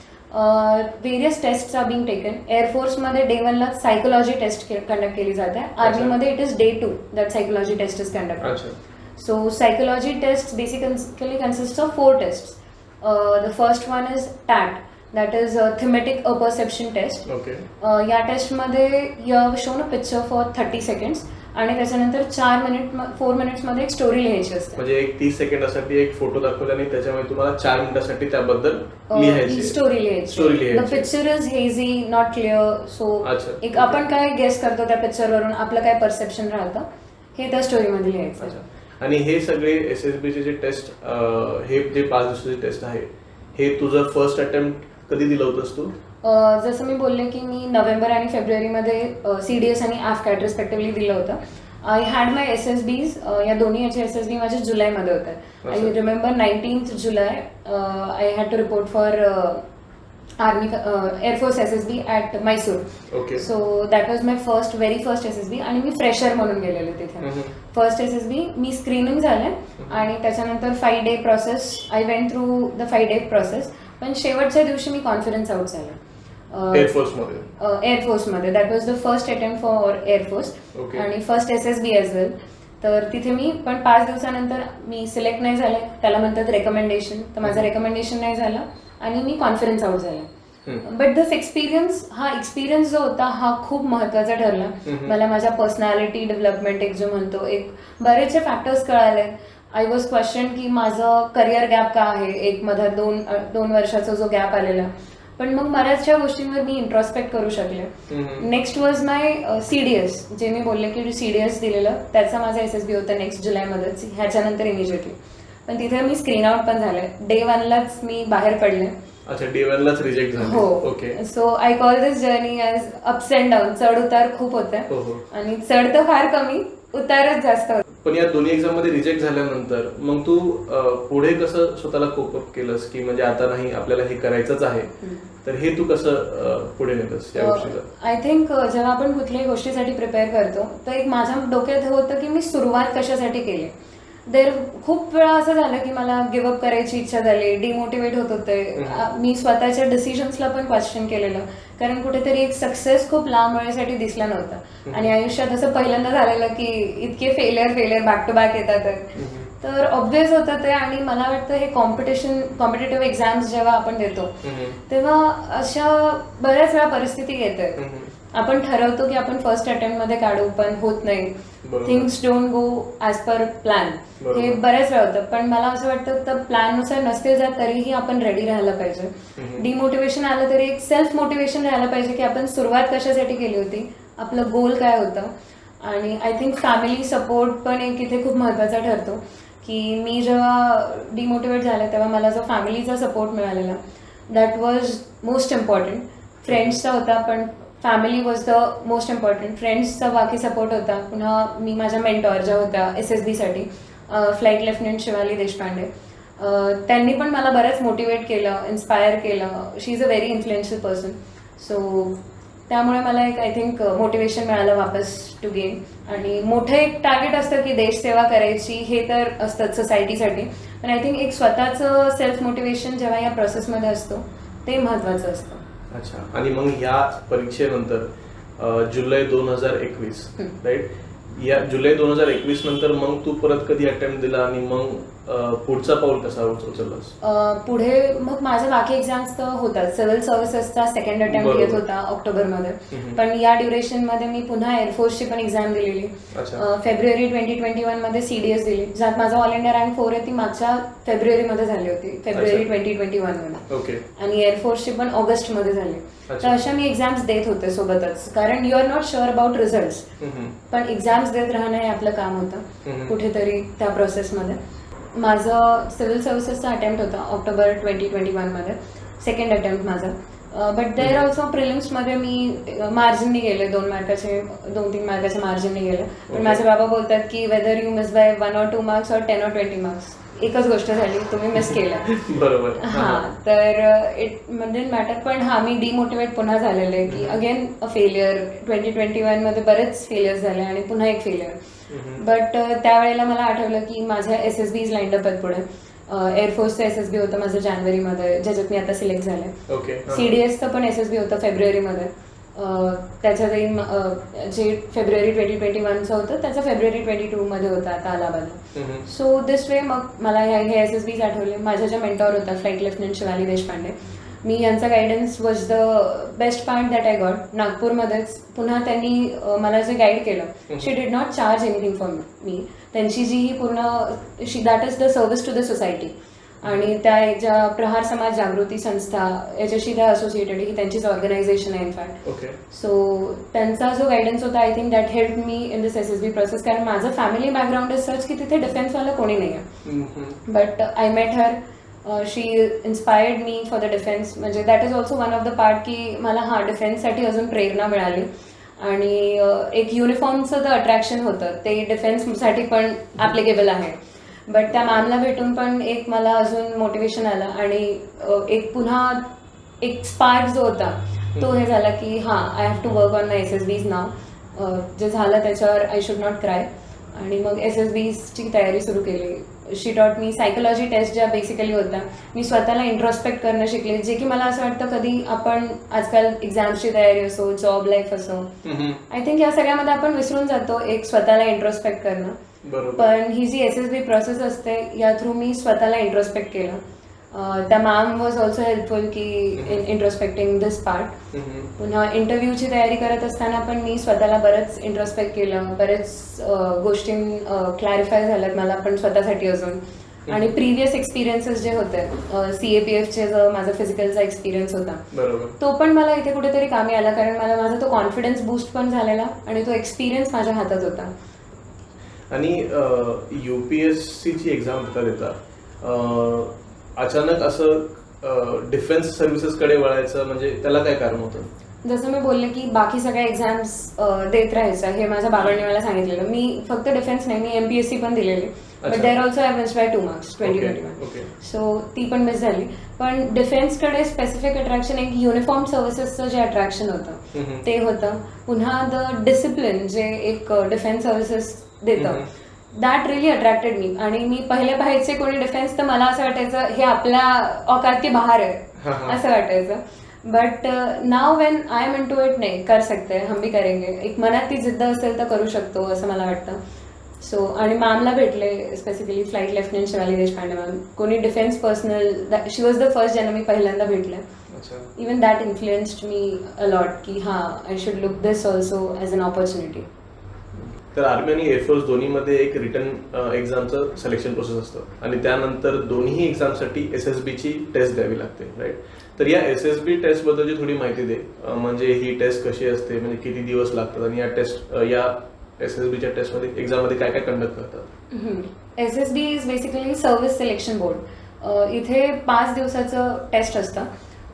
various tests are being taken. एअरफोर्समध्ये Day 1 ला psychology test conduct केली जाते. आर्मीमध्ये it is Day 2 that psychology test is conducted. So psychology tests basically consists of 4 tests. The first one is TAT, that is thematic apperception test. Okay. या टेस्टमध्ये you have shown a picture for 30 seconds आणि त्याच्यानंतर 4 मिनिट्समध्ये एक story लिहायची असते. म्हणजे एक 30 सेकंदासाठी एक फोटो दाखवला आणि त्याच्यामध्ये तुम्हाला 4 मिनिटासाठी त्याबद्दल लिहायची स्टोरी लिहायची. The picture is hazy, not clear. So एक आपण काय गेस करतो त्या पिक्चरवरून, आपलं काय परसेप्शन राहतं हे त्या स्टोरीमध्ये लिहायचं. आणि हे सगळे SSBचे जे टेस्ट, हे जे 5 दिवसाचे टेस्ट आहे, हे तुझं फर्स्ट अटेम्प्ट कधी दिलं होतंस तू? जसं मी बोलले की मी नोव्हेंबर आणि फेब्रुवारीमध्ये CDS आणि AFCAT रिस्पेक्टिव्हली दिलं होतं. आय हॅड माय SSBs, या दोन्ही याचे SSB माझे जुलैमध्ये होते. I remember 19th July I had to report for army air force SSB at Mysore. So that was my very first SSB आणि मी फ्रेशर म्हणून गेलेले तिथे. फर्स्ट SSB मी स्क्रीनिंग झाले आणि त्याच्यानंतर 5-day process, I went through the 5-day process. पण शेवटच्या दिवशी मी कॉन्फिडन्स आउट झाले एअरफोर्समध्ये. That was the first attempt for air force आणि फर्स्ट SSB एज वेल. तर तिथे मी पण 5 दिवसानंतर मी सिलेक्ट नाही झाले, त्याला म्हणतात रेकमेंडेशन. तर माझं रेकमेंडेशन नाही झालं आणि मी कॉन्फिडन्स आउट झाले. बट दिस एक्सपिरियन्स जो होता हा खूप महत्वाचा ठरला. मला माझ्या पर्सनॅलिटी डेव्हलपमेंट, एक जो म्हणतो, एक बरेचसे फॅक्टर्स कळाले. आय वॉज क्वेश्चन की माझं करिअर गॅप का आहे, एक मध्ये 2 वर्षाचा जो गॅप आलेला. पण मग बऱ्याचशा गोष्टींवर मी इंट्रोस्पेक्ट करू शकले. नेक्स्ट वॉज माय CDS, जे मी बोलले की CDS दिलेलं, त्याचा माझा SSB होता नेक्स्ट जुलैमध्येच, ह्याच्यानंतर इमिजिएटली. पण तिथे मी स्क्रीन आउट पण झाले. Day 1 लाच मी बाहेर पडले. अच्छा, Day 1 लाच रिजेक्ट झाले. हो. Okay. So I call this journey as ups and down. चढ उतार खूप होते आणि चढ तर फार कमी, उतारच जास्त होते. पण या दोन्ही एक्झाम मध्ये रिजेक्ट झाल्यानंतर मग तू पुढे कसं स्वतःला कोप अप केलंस की म्हणजे आता नाही, आपल्याला हे करायचंच आहे, तर हे तू कसं पुढे नेतस या गोष्टीला? आय थिंक जेव्हा आपण कुठल्याही गोष्टीसाठी प्रिपेअर करतो तर एक माझ्या डोक्यात होतं की मी सुरुवात कशासाठी केली. खूप वेळा असं झालं की मला गिव्हअप करायची इच्छा झाली, डिमोटिवेट होत होते. मी स्वतःच्या डिसिजन्सला पण क्वेश्चन केलेलं, कारण कुठेतरी एक सक्सेस खूप लांब वेळेसाठी दिसला नव्हता. आणि आयुष्यात असं पहिल्यांदा झालेलं की इतके फेलियर बॅक टू बॅक येतात, तर ऑब्व्हियस होतं ते. आणि मला वाटतं हे कॉम्पिटेटिव्ह एक्झाम्स जेव्हा आपण देतो तेव्हा अशा बऱ्याच वेळा परिस्थिती येते. आपण ठरवतो की आपण फर्स्ट अटेम्प्ट मध्ये काढू, पण होत नाही. Things don't go as per plan. हे बऱ्याच वेळा होतं. पण मला असं वाटतं तर प्लॅननुसार नसतील जात तरीही आपण रेडी राहायला पाहिजे. डिमोटिवेशन आलं तरी एक सेल्फ मोटिवेशन राहायला पाहिजे की आपण सुरुवात कशासाठी केली होती, आपलं गोल काय होतं. आणि आय थिंक फॅमिली सपोर्ट पण एक इथे खूप महत्त्वाचा ठरतो. की मी जेव्हा डिमोटिवेट झाले तेव्हा मला जो फॅमिलीचा सपोर्ट मिळालेला, दॅट वॉज मोस्ट इम्पॉर्टंट. फ्रेंड्सचा होता पण family was the most important. फ्रेंड्सचा बाकी सपोर्ट होता. पुन्हा मी माझ्या मेंटॉर ज्या होत्या SSBसाठी, फ्लाईट लेफ्टनंट शिवाली देशपांडे, त्यांनी पण मला बरंच मोटिवेट केलं, इन्स्पायर केलं. She is a very influential person. So त्यामुळे मला एक आय थिंक मोटिवेशन मिळालं वापस टू गेन. आणि मोठं एक टार्गेट असतं की देशसेवा करायची, हे तर असतं सोसायटीसाठी. पण आय थिंक एक स्वतःचं सेल्फ मोटिवेशन जेव्हा या प्रोसेसमध्ये असतो ते महत्त्वाचं असतं. अच्छा. आणि मग ह्या परीक्षेनंतर जुलै 2021 राईट, या जुलै 2021 नंतर मग तू परत कधी अटेम्प्ट दिला आणि मग पुढचा पाऊल कसा उचललास? पुढे मग माझ्या बाकी एक्झाम्स तर होतात. सिव्हिल सर्व्हिसेसचा सेकंड अटेम्प्ट येत होता ऑक्टोबरमध्ये, पण या ड्युरेशन मध्ये मी पुन्हा एअरफोर्सची पण एक्झाम दिलेली. फेब्रुवारी 2021 मध्ये CDS दिली, ज्यात माझा ऑल इंडिया रँक 4 आहे ती मागच्या फेब्रुवारीमध्ये झाली होती, फेब्रुवारी 2021 मध्ये. ओके. आणि एअरफोर्सची पण ऑगस्टमध्ये झाली. तर अशा मी एक्झाम्स देत होते सोबतच, कारण you are not sure about results, पण एक्झाम्स देत राहणं हे आपलं काम होतं कुठेतरी त्या प्रोसेसमध्ये. माझं सिव्हिल सर्व्हिसेसचा अटेम्प्ट होता ऑक्टोबर 2021 मध्ये, सेकंड अटेम्प्ट माझा. बट देअर ऑल्सो प्रिलिम्समध्ये मी मार्जिननी गेले, 2-3 मार्काच्या मार्जिननी गेले. पण माझे बाबा बोलतात की whether you miss by 1 or 2 marks और 10 or 20 मार्क्स, एकच गोष्ट झाली, तुम्ही मिस केलं. बरोबर. हां, तर इट म्हणजे मॅटर. पण मी डिमोटिवेट पुन्हा झालेले की अगेन अ फेलियर. 2021 मध्ये बरेच फेलियर्स झाले आणि पुन्हा एक फेलियर. बट त्यावेळेला मला आठवलं की माझ्या SSBs लाईंड अप आहेत पुढे. एअरफोर्सचं SSB होतं माझं जानेवारीमध्ये, ज्याच्यात मी आता सिलेक्ट झाले. CDSचं पण SSB होतं फेब्रुवारीमध्ये. त्याच्यातही जे फेब्रुवारी 2021चं होतं त्याचं फेब्रुवारी 22 मध्ये होतं आता अलाहाबादला. सो दिस वे मग मला हे SSBs आठवले. माझ्या ज्या मेंटॉर होता फ्लाईट लेफ्टनंट शिवाली देशपांडे, मी यांचा guidance was the best part that I got. नागपूरमध्येच पुन्हा त्यांनी मला जे गाईड केलं, she did not charge anything for me. त्यांची जी ही पूर्ण that is the service to the society. आणि त्या ज्या प्रहार समाज जागृती संस्था याच्याशी त्या असोसिएटेड, ही त्यांचीच ऑर्गनायझेशन आहे इनफॅक्ट. सो त्यांचा जो गायडन्स होता, I think that help me in this SSB process. कारण माझं फॅमिली बॅकग्राऊंड इज सच की तिथे डिफेन्सवाला कोणी नाही आहे. But I met her, she inspired me for the defence. म्हणजे that is also one of the part की मला डिफेन्ससाठी अजून प्रेरणा मिळाली. आणि एक युनिफॉर्मचं द अट्रॅक्शन होतं ते डिफेन्ससाठी पण ॲप्लिकेबल आहे. बट त्या मॅमला भेटून पण एक मला अजून मोटिवेशन आलं आणि एक पुन्हा एक स्पार्क जो होता तो हे झाला की I have to work on my SSBs नाव. जे झालं त्याच्यावर आय शुड नॉट क्राय. आणि मग SSBsची तयारी सुरू केली. शी टॉट मी सायकोलॉजी टेस्ट, ज्या बेसिकली होत्या. मी स्वतःला इंट्रोस्पेक्ट करणं शिकले, जे की मला असं वाटतं कधी आपण आजकाल एक्झाम्सची तयारी असो, जॉब लाईफ असो, आय थिंक या सगळ्यामध्ये आपण विसरून जातो एक स्वतःला इंट्रोस्पेक्ट करणं. पण ही जी SSB प्रोसेस असते या थ्रू मी स्वतःला इंट्रोस्पेक्ट केलं. त्या मॅम वॉज ऑल्सो हेल्पफुल की इन इंट्रोस्पेक्टिंग दिस पार्ट. पुन्हा इंटरव्ह्यूची तयारी करत असताना पण मी स्वतःला बरंच इंट्रोस्पेक्ट केलं. बरेच गोष्टी क्लॅरिफाय झाल्यात मला पण स्वतःसाठी अजून. आणि प्रिव्हियस एक्सपिरियन्सेस जे होते, CAPFचे जो माझा फिजिकलचा एक्सपिरियन्स होता, तो पण मला इथे कुठेतरी कामी आला. कारण मला माझा तो कॉन्फिडन्स बूस्ट पण झालेला आणि तो एक्सपिरियन्स माझ्या हातात होता. आणि UPSCची एक्झाम देता अचानक असं डिफेन्स सर्व्हिसेसकडे वळायचं, म्हणजे त्याला काय कारण होतं? जसं मी बोलले की बाकी सगळ्या एक्झाम्स देत राहायचं हे माझ्या बाबांनी मला सांगितलेलं. मी फक्त डिफेन्स नाही, मी MPSC पण दिलेली. But there also I miss by 2 marks 2021. सो ती पण मिस झाली. पण डिफेन्सकडे स्पेसिफिक अट्रॅक्शन, एक युनिफॉर्म सर्व्हिसेसचं जे अट्रॅक्शन होतं ते होतं. पुन्हा द डिसिप्लिन जे एक डिफेन्स सर्व्हिसेस देतं, दॅट रिअली अट्रॅक्टेड मी. आणि मी पहिले पाहायचे कोणी डिफेन्स तर मला असं वाटायचं हे आपल्या औकात के बाहेर आहे असं वाटायचं. बट नाव when I am into it, नाही कर सकते, हम भी करेंगे, एक मनात ती जिद्द असेल तर करू शकतो असं मला वाटतं. सो आणि मॅमला भेटले, specifically flight lieutenant Shivali Deshpande ma'am. कोणी defence personnel, she was the first ज्यांना मी पहिल्यांदा भेटले. Even that influenced me a lot की I should look this also as an opportunity. तर आर्मी आणि एअरफोर्स दोन्हीमध्ये एक रिटर्न एक्झामचं सिलेक्शन प्रोसेस असतं आणि त्यानंतर दोन्ही एक्झामसाठी SSBची टेस्ट द्यावी लागते, राईट? तर या SSB टेस्टबद्दलची थोडी माहिती दे. म्हणजे ही टेस्ट कशी असते, म्हणजे किती दिवस लागतात आणि या SSBच्या टेस्टमध्ये एक्झाममध्ये काय काय कंडक्ट करतात? SSB is basically service selection board. इथे 5 दिवसाचं टेस्ट असतं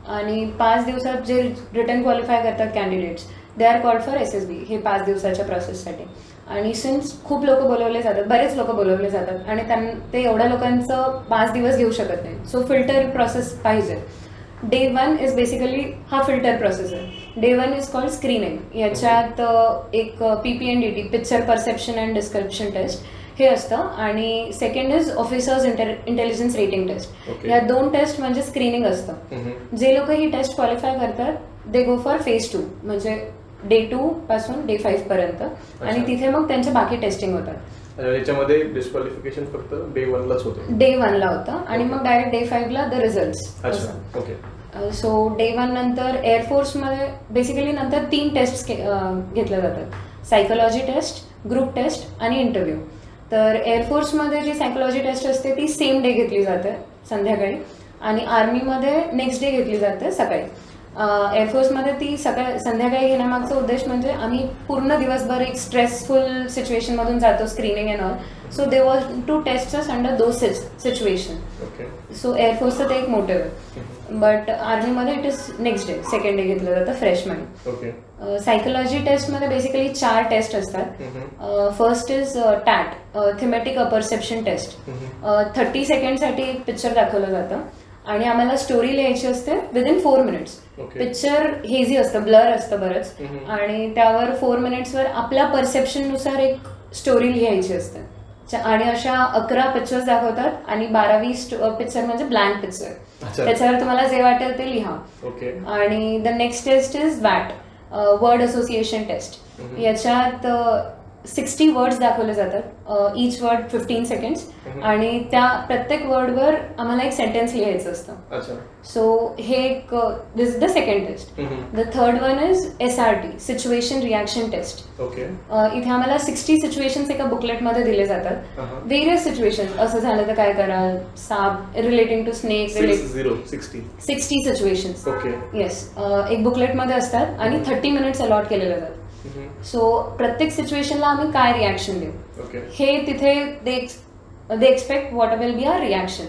आणि 5 दिवसात जे रिटर्न क्वालिफाय करतात candidates, they are called for SSB हे 5 दिवसाच्या प्रोसेससाठी. आणि सिन्स खूप लोक बोलवले जातात, बरेच लोक बोलवले जातात आणि ते एवढ्या लोकांचं 5 दिवस घेऊ शकत नाही. सो फिल्टर प्रोसेस पाहिजे. Day 1 is basically filter process आहे. Day 1 is called screening. याच्यात एक PPNDT, picture perception and description test, हे असतं. आणि second is officers intelligence rating test. Okay. या 2 टेस्ट म्हणजे स्क्रीनिंग असतं. जे लोक ही टेस्ट क्वालिफाय करतात दे गो फॉर फेज 2, म्हणजे डे 2 पासून डे 5 पर्यंत. आणि तिथे मग त्यांच्या बाकी टेस्टिंग होतात. याच्यामध्ये डिस्क्वालिफिकेशन फक्त डे 1 लाच होतं. डे 1 ला होतं आणि मग डायरेक्ट डे 5 ला द रिझल्ट. अच्छा, ओके. सो डे 1 नंतर एअरफोर्समध्ये बेसिकली नंतर 3 टेस्ट घेतल्या जातात. सायकोलॉजी टेस्ट, ग्रुप टेस्ट आणि इंटरव्ह्यू. तर एअरफोर्समध्ये जी सायकोलॉजी टेस्ट असते ती सेम डे घेतली जाते संध्याकाळी, आणि आर्मीमध्ये नेक्स्ट डे घेतली जाते सकाळी. एअरफोर्समध्ये ती संध्याकाळी घेण्यामागचा उद्देश म्हणजे आम्ही पूर्ण दिवसभर एक स्ट्रेसफुल सिच्युएशनमधून जातो, screening and all. So they was to test us under those situation. So एअरफोर्सचं ते एक मोटिव्ह आहे. बट आर्मीमध्ये it is next day, second day घेतलं जातं फ्रेश माइंड. सायकोलॉजी टेस्टमध्ये बेसिकली 4 टेस्ट असतात. First is TAT, thematic apperception test. 30 सेकंडसाठी एक पिक्चर दाखवलं जातं आणि आम्हाला स्टोरी लिहायची असते विदिन 4 मिनिट्स. पिक्चर हेझी असतं, ब्लर असतं बरंच, आणि त्यावर 4 मिनिट्सवर आपल्या परसेप्शननुसार एक स्टोरी लिहायची असते. आणि अशा 11 पिक्चर्स दाखवतात आणि 12-20 पिक्चर म्हणजे ब्लँक पिक्चर. त्याच्यावर तुम्हाला जे वाटेल ते लिहा. आणि द नेक्स्ट टेस्ट इज वॅट, वर्ड असोसिएशन टेस्ट. याच्यात 60 वर्ड्स दाखवले जातात, इच वर्ड 15 सेकंड्स, आणि त्या प्रत्येक वर्डवर आम्हाला एक सेंटेन्स लिहायचं असतं. सो हे एक this is the second test. The third one is SRT, situation reaction test. इथे आम्हाला 60 सिच्युएशन्स एका बुकलेटमध्ये दिले जातात. व्हेरियस सिच्युएशन, असं झालं तर काय कराल, साप, relating to snake, 60 situations. Yes, एक बुकलेटमध्ये असतात आणि 30 मिनिट्स अलॉट केलेले जातात. सो प्रत्येक सिच्युएशनला आम्ही काय रिॲक्शन देऊ हे तिथे they expect what will be our reaction,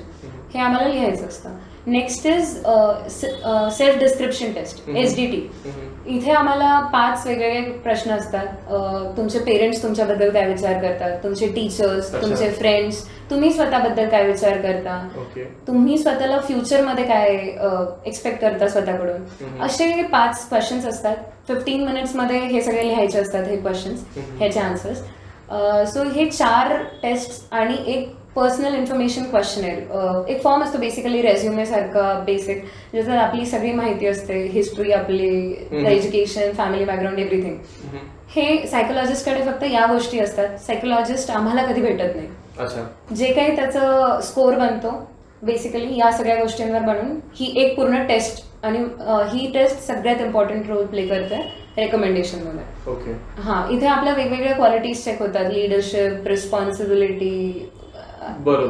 हे आम्हाला लिहायचं असतं. Next is self description test, SDT. इथे आम्हाला 5 वेगवेगळे प्रश्न असतात. तुमचे पेरेंट्स तुमच्याबद्दल काय विचार करतात, तुमचे टीचर्स, तुमचे फ्रेंड्स, तुम्ही स्वतःबद्दल काय विचार करता, तुम्ही स्वतःला फ्युचरमध्ये काय एक्सपेक्ट करता स्वतःकडून, असे 5 क्वेश्चन्स असतात. 15 मिनिट्समध्ये हे सगळे लिहायचे असतात, हे क्वेश्चन्स, ह्याचे आन्सर्स. सो हे 4 टेस्ट आणि एक पर्सनल इन्फॉर्मेशन क्वेश्चनेअर, एक फॉर्म असतो बेसिकली रेझ्युमे सारखा बेसिक, ज्याच्यात आपली सगळी माहिती असते, हिस्ट्री आपली, एज्युकेशन, फॅमिली बॅकग्राऊंड, एव्हरीथिंग. हे सायकोलॉजिस्टकडे फक्त या गोष्टी असतात. सायकोलॉजिस्ट आम्हाला कधी भेटत नाही. जे काही त्याचं स्कोर बनतो बेसिकली या सगळ्या गोष्टींवर बनून ही एक पूर्ण टेस्ट, आणि ही टेस्ट सगळ्यात इम्पॉर्टंट रोल प्ले करते रेकमेंडेशन मध्ये. इथे आपल्या वेगवेगळ्या क्वालिटीज चेक होतात, leadership, responsibility,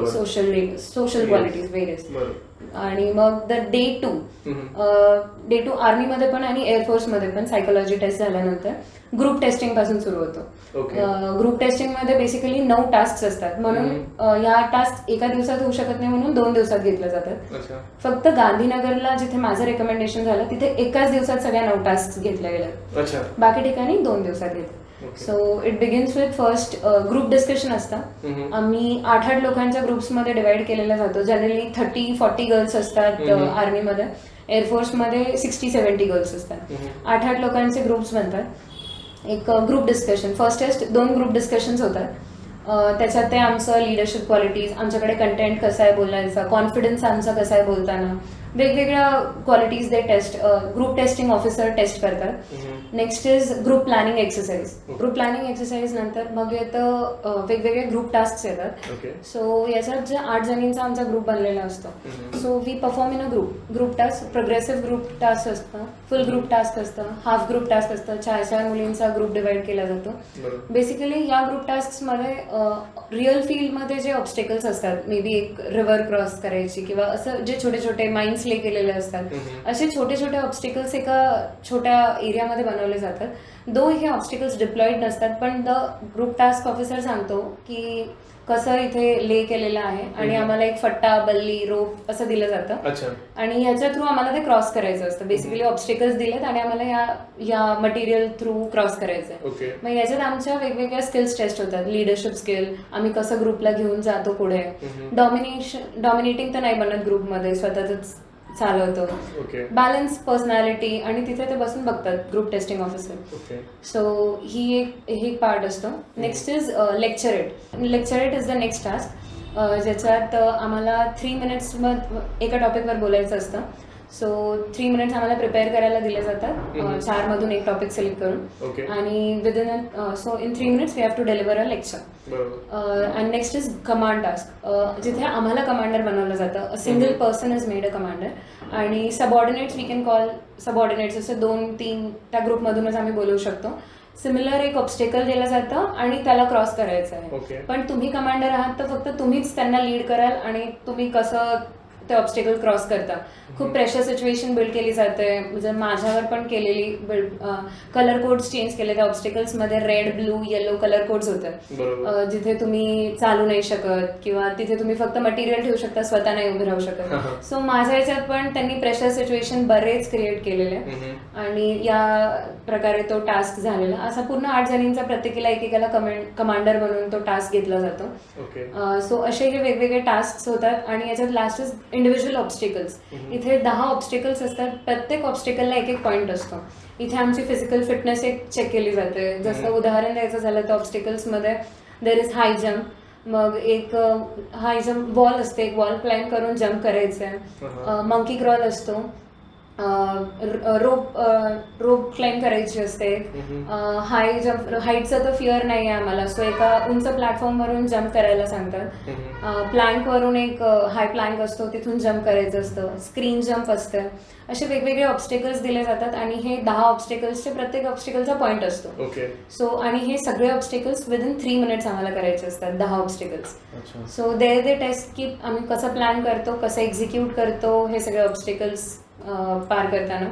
social qualities various. आणि मग द डे 2 आर्मीमध्ये पण आणि एअरफोर्समध्ये पण सायकोलॉजी टेस्ट झाल्यानंतर ग्रुप टेस्टिंग पासून सुरू होतो. ग्रुप टेस्टिंग मध्ये बेसिकली 9 टास्क असतात, म्हणून या टास्क एका दिवसात होऊ शकत नाही, म्हणून 2 दिवसात घेतल्या जातात. फक्त गांधीनगरला जिथे माझं रेकमेंडेशन झालं तिथे एकाच दिवसात सगळ्या 9 टास्क घेतल्या गेल्या, बाकी ठिकाणी 2 दिवसात घेतले. So it begins with first group discussion असतं. आम्ही 8 लोकांच्या ग्रुप्समध्ये डिवाइड केलेला जातो. जनरली 30-40 गर्ल्स असतात आर्मीमध्ये, एअरफोर्समध्ये 60-70 गर्ल्स असतात. 8 लोकांचे ग्रुप्स बनतात. एक group discussion, first test 2 group discussions होतात. त्याच्यात ते आमचं लिडरशिप क्वालिटीज, आमच्याकडे कंटेंट कसं आहे बोलण्याचा, कॉन्फिडन्स आमचा कसा आहे बोलताना, वेगवेगळ्या qualities they test, group testing officer test करतात. Next is group planning exercise. Group planning exercise नंतर मग येतं वेगवेगळे ग्रुप टास्क येतात. सो याच्यात जे 8 जणींचा आमचा ग्रुप बनलेला असतो. So we perform in a group task. Progressive group task असतं, फुल ग्रुप टास्क असतं, हाफ ग्रुप टास्क असतं. 4 मुलींचा ग्रुप डिवाइड केला जातो. बेसिकली या ग्रुप टास्कमध्ये रिअल फील्डमध्ये जे ऑब्स्टेकल्स असतात, मे बी एक रिव्हर क्रॉस करायची किंवा असं जे छोटे छोटे माइन्स ले केलेले असतात, असे छोटे छोटे ऑब्स्टिकल्स एका छोट्या एरियामध्ये बनवले जातात. दो हे ऑब्स्टिकल्स डिप्लॉइड नसतात, पण द ग्रुप टास्क ऑफिसर सांगतो की कसं इथे ले केलेलं आहे आणि आम्हाला एक फट्टा, बल्ली, रोप असं दिलं जातं आणि ह्याच्या थ्रू आम्हाला ते क्रॉस करायचं असतं. बेसिकली ऑब्स्टिकल्स दिलेत आणि आम्हाला या मटेरियल थ्रू क्रॉस करायचं आहे. मग याच्यात आमच्या वेगवेगळ्या स्किल्स टेस्ट होतात. लिडरशिप स्किल, आम्ही कसं ग्रुपला घेऊन जातो पुढे, डॉमिनेटिंग तर नाही बनत ग्रुपमध्ये, स्वतःच चालवतो, ओके बॅलन्स पर्सनॅलिटी, आणि तिथे ते बसून बघतात group testing officer. Okay so ही एक पार्ट असतो. Next is lecturette. Lecturette is the next task, ज्याच्यात आम्हाला 3 मिनिट्स एका टॉपिकवर बोलायचं असतं. सो 3 मिनिट्स आम्हाला प्रिपेअर करायला दिले जातात, 4 मधून एक टॉपिक सिलेक्ट करून, ओके आणि so in 3 minutes we have to deliver a lecture. बरोबर and next is command task, जिथे आम्हाला कमांडर बनवलं जातं. A single person is made a commander, आणि subordinates we can call subordinates, असे 2-3 त्या ग्रुपमधूनच आम्ही बोलवू शकतो. सिमिलर एक ऑब्स्टेकल दिलं जातं आणि त्याला क्रॉस करायचं आहे. ओके पण तुम्ही कमांडर आहात तर फक्त तुम्हीच त्यांना लीड कराल, आणि तुम्ही कसं ते ऑब्स्टेकल क्रॉस करता. खूप प्रेशर सिच्युएशन बिल्ड केली जाते, म्हणजे माझ्यावर पण केलेली कलर कोड्स चेंज केले त्या ऑब्स्टेकल्समध्ये. Red, blue, yellow colour codes होते, बरोबर जिथे तुम्ही चालू नाही शकत किंवा तिथे तुम्ही फक्त मटेरियल ठेवू शकता, स्वतः नाही उभे राहू शकत. सो माझ्या ह्याच्यात पण त्यांनी प्रेशर सिच्युएशन बरेच क्रिएट केलेले, आणि या प्रकारे तो टास्क झालेला. असा पूर्ण 8 जणींचा प्रत्येकीला एकेकाला कमांडर बनवून तो टास्क घेतला जातो. ओके सो असे हे वेगवेगळे टास्क होतात. आणि याच्यात लास्ट इज इंडिव्हिज्युअल ऑब्स्टेकल्स. इथे 10 ऑब्स्टेकल्स असतात, प्रत्येक ऑब्स्टेकलला एक पॉईंट असतो. इथे आमची फिजिकल फिटनेस एक चेक केली जाते. जसं उदाहरण द्यायचं झालं तर ऑब्स्टेकल्समध्ये देर इज हाय जम्प, मग एक हाय जम्प वॉल असते, एक वॉल क्लाइंब करून जम्प करायचं आहे. मंकी क्रॉल असतो, रोप क्लाइंब करायची असते. हाय जम्प, हाईटचं तर फिअर नाही आहे आम्हाला, सो एका उंच प्लॅटफॉर्मवरून जम्प करायला सांगतात. प्लॅंकवरून एक हाय प्लॅंक असतो, तिथून जम्प करायचं असतं. स्क्रीन जम्प असतं. असे वेगवेगळे ऑब्स्टेकल्स दिले जातात, आणि हे 10 ऑब्स्टेकल्सचे प्रत्येक ऑब्स्टेकलचा पॉईंट असतो. ओके सो आणि हे सगळे ऑब्स्टेकल्स विदिन 3 मिनिट्स आम्हाला करायचे असतात, 10 ऑब्स्टेकल्स. अच्छा सो दे टेस्ट की आम्ही कसं प्लॅन करतो, कसं एक्झिक्यूट करतो हे सगळे ऑब्स्टेकल्स पार करताना.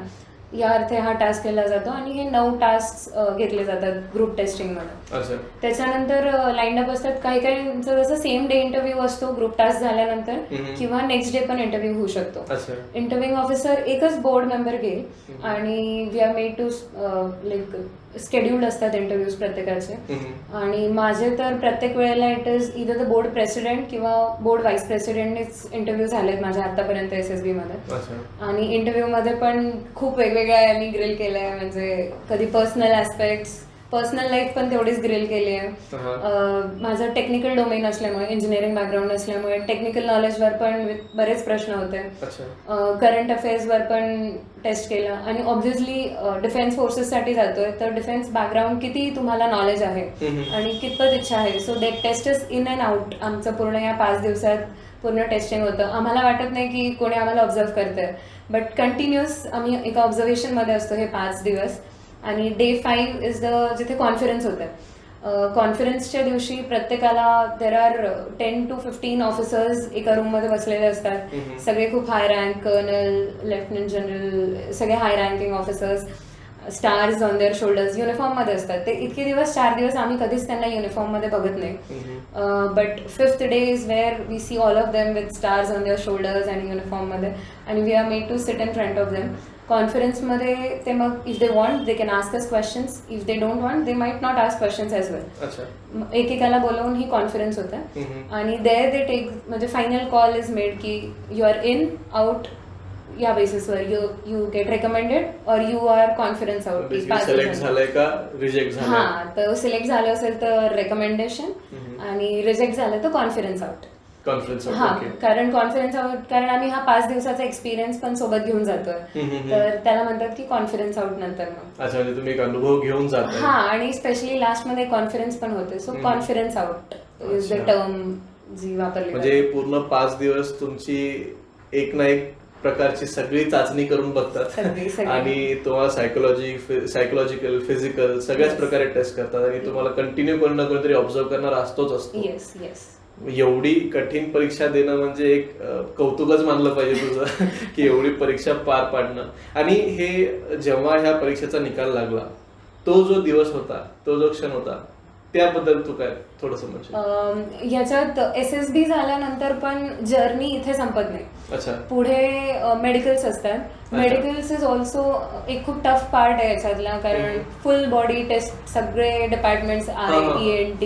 या अर्थे हा टास्क केला जातो, आणि हे 9 टास्क घेतले जातात ग्रुप टेस्टिंगमध्ये. अच्छा त्याच्यानंतर लाईन अप असतात. काही काहींचं जसं सेम डे इंटरव्ह्यू असतो ग्रुप टास्क झाल्यानंतर, किंवा नेक्स्ट डे पण इंटरव्ह्यू होऊ शकतो. अच्छा इंटरव्ह्यूइंग ऑफिसर एकच बोर्ड मेंबर घेईल, आणि we are made to like scheduled असतात इंटरव्ह्यूज प्रत्येकाचे. आणि माझे तर प्रत्येक वेळेला it is either the board president किंवा बोर्ड व्हाईस प्रेसिडेंटनेच इंटरव्ह्यू झालेत माझ्या आतापर्यंत SSB मध्ये. अच्छा आणि इंटरव्ह्यू मध्ये पण खूप वेगवेगळ्या यांनी ग्रिल केलंय, म्हणजे कधी पर्सनल ऍस्पेक्ट्स, पर्सनल लाईफ पण तेवढीच ग्रिल केली आहे. माझं टेक्निकल डोमेन असल्यामुळे, इंजिनिअरिंग बॅकग्राऊंड असल्यामुळे टेक्निकल नॉलेजवर पण बरेच प्रश्न होते. करंट अफेअर्सवर पण टेस्ट केलं. आणि ऑब्व्हियसली डिफेन्स फोर्सेससाठी जातोय, तर डिफेन्स बॅकग्राऊंड किती तुम्हाला नॉलेज आहे आणि कितपत इच्छा आहे. So that test is in and out. आमचं पूर्ण या 5 दिवसात पूर्ण टेस्टिंग होतं. आम्हाला वाटत नाही की कोणी आम्हाला ऑब्झर्व करतंय, बट कंटिन्युअस आम्ही एका ऑब्झर्वेशनमध्ये असतो हे 5 दिवस. आणि डे 5 इज द जिथे कॉन्फरन्स होतं. कॉन्फरन्सच्या दिवशी प्रत्येकाला देर आर 10 to 15 ऑफिसर्स एका रूममध्ये बसलेले असतात. सगळे खूप high rank, colonel, lieutenant general, सगळे high ranking officers, stars on their shoulders, युनिफॉर्ममध्ये असतात. ते इतके दिवस 4 दिवस आम्ही कधीच त्यांना युनिफॉर्ममध्ये बघत नाही. But 5th day is where we see all of them with stars on their shoulders आणि युनिफॉर्ममध्ये, आणि we are made to sit in front of them. कॉन्फरन्समध्ये ते मग if they want they can ask us questions, if they don't want they might not ask questions as well. एकेकाला बोलवून ही conference होते, आणि देअर दे टेक, म्हणजे final call is made की यू आर इन, आउट, या बेसिसवर you get recommended और you are conference out. Select झालंय का रिजेक्ट झालं? हा, तर सिलेक्ट झालं असेल तर रेकमेंडेशन, आणि रिजेक्ट झालं तर कॉन्फरन्स आउट. हा, कारण कॉन्फरन्स आउट, कारण आम्ही हा 5 दिवसाचा एक्सपिरियन्स पण सोबत घेऊन जातोय, तर त्याला म्हणतात की कॉन्फरन्स आउट नंतर. मग अच्छा, म्हणजे तुम्ही एक अनुभव घेऊन जाता. हा, आणि स्पेशली लास्ट मध्ये कॉन्फरन्स पण होते. So conference out is the term जी वापरली. म्हणजे पूर्ण 5 दिवस तुमची एक ना एक प्रकारची सगळी चाचणी करून बघतात, आणि तुम्हाला सायकोलॉजिकल, फिजिकल सगळ्याच प्रकारे टेस्ट करतात, आणि तुम्हाला कंटिन्यू कोणी ना कोणीतरी ऑब्झर्व करणार असतोच असतो. Yes yes. एवढी कठीण परीक्षा देणं म्हणजे एक कौतुकच मानलं पाहिजे तुझं की एवढी परीक्षा पार पाडणं. आणि हे जेव्हा ह्या परीक्षेचा निकाल लागला, तो जो दिवस होता, तो जो क्षण होता, त्याबद्दल तू काय थोडंसं म्हणजे? याच्यात SSB झाल्यानंतर पण जर्नी इथे संपत नाही. अच्छा. पुढे मेडिकल्स असतात. मेडिकल्स इज ऑल्सो एक खूप टफ पार्ट आहे याच्यातला, कारण फुल बॉडी टेस्ट, सगळे डिपार्टमेंट्स, ENT,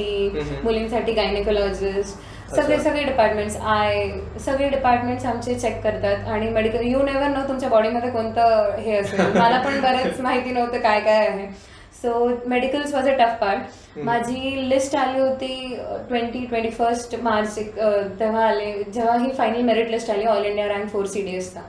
मुलींसाठी गायनेकोलॉजिस्ट, सगळे सगळे डिपार्टमेंट्स सगळे डिपार्टमेंट्स आमचे चेक करतात आणि मेडिकल यू नेव्हर नो तुमच्या बॉडीमध्ये कोणतं हे असेल. मला पण बरंच माहिती नव्हतं काय काय आहे. So medicals was a tough part. माझी लिस्ट आली होती 21 मार्च तेव्हा आले, जेव्हा ही फायनल मेरिट लिस्ट आली ऑल इंडिया रँक 4 CDSचा.